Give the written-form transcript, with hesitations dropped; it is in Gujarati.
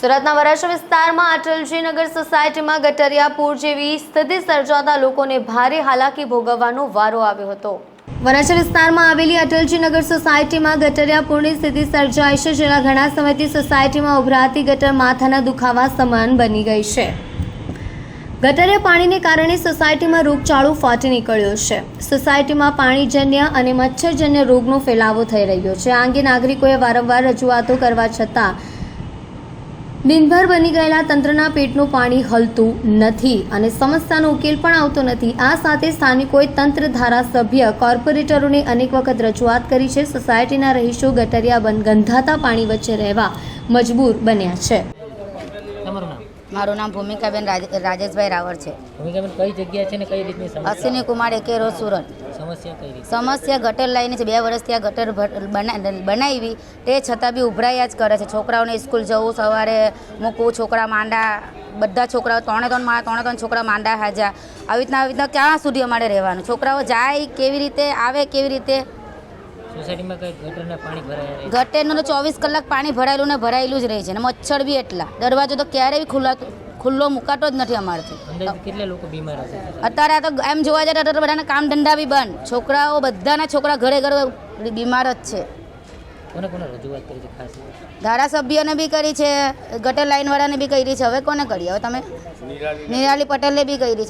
સુરતના વરાછા વિસ્તારમાં અટલજી નગર સોસાયટીમાં ગટરિયા પૂર જેવી સ્થિતિ સર્જાતા લોકોને ભારે હાલાકી ભોગવવાનો વારો આવ્યો હતો। વરાછા વિસ્તારમાં આવેલી અટલજી નગર સોસાયટીમાં ગટરિયા પૂરની સ્થિતિ સર્જાઈ છે, જેના ઘણા સમયથી સોસાયટીમાં ઉભરાતી ગટર માથાના દુખાવા સમાન બની ગઈ છે। ગટરિયા પાણીને કારણે સોસાયટીમાં રોગચાળો ફાટી નીકળ્યો છે। સોસાયટીમાં પાણીજન્ય અને મચ્છરજન્ય રોગનો ફેલાવો થઈ રહ્યો છે। આ અંગે નાગરિકોએ વારંવાર રજૂઆતો કરવા છતાં દિનભર બની ગયેલા તંત્રના પેટનું પાણી હલતું નથી અને સમસ્યાનો ઉકેલ પણ આવતો નથી। આ સાથે સ્થાનિકોએ તંત્ર, ધારાસભ્ય, કોર્પોરેટરોને અનેક વખત રજૂઆત કરી છે। સોસાયટીના રહીશો ગટરિયા ગંધાતા પાણી વચ્ચે રહેવા મજબૂર બન્યા છે। મારું નામ ભૂમિકાબેન રાજેશભાઈ રાવળ છે। ભૂમિકાબેન કઈ જગ્યા છે ને કઈ રીતની સમસ્યા? અશ્વિની કુમાર એકે રોડ સુરત। સમસ્યા કઈ રીતે? સમસ્યા ગટર લાઈન છે। 2 વર્ષથી આ ગટર બનાવી તે છતાં બી ઉભરાયા જ કરે છે। છોકરાઓને સ્કૂલ જવું, સવારે મૂકવું, છોકરા માંડા, બધા છોકરાઓ ત્રણે છોકરા માંડા હાજા। આવી રીતના ક્યાં સુધી અમારે રહેવાનું? છોકરાઓ જાય કેવી રીતે, આવે કેવી રીતે? સોસાયટીમાં કઈ ગટરના પાણી ભરાયા રહે? ગટરનું તો 24 કલાક પાણી ભરાયેલું ને ભરાયેલું જ રહે છે ને મચ્છર બી એટલા। દરવાજો તો ક્યારેય બી ખુલ્લો મુકાતો જ નથી અમારથી। અંદાજે કેટલા લોકો બીમાર હશે? અત્યારે આ તો એમ જોવા જાય તો બધાના કામ ધંધા બી બંધ, છોકરાઓ બધાના છોકરા ઘરે બીમાર જ છે। કોને કોને રજૂઆત કરી છે ખાસ? ધારાસભ્યને બી કરી છે, ગટર લાઈનવાળાને બી કરી છે। હવે કોને કરી? હવે તમે નિરાલી પટેલને બી કરી છે।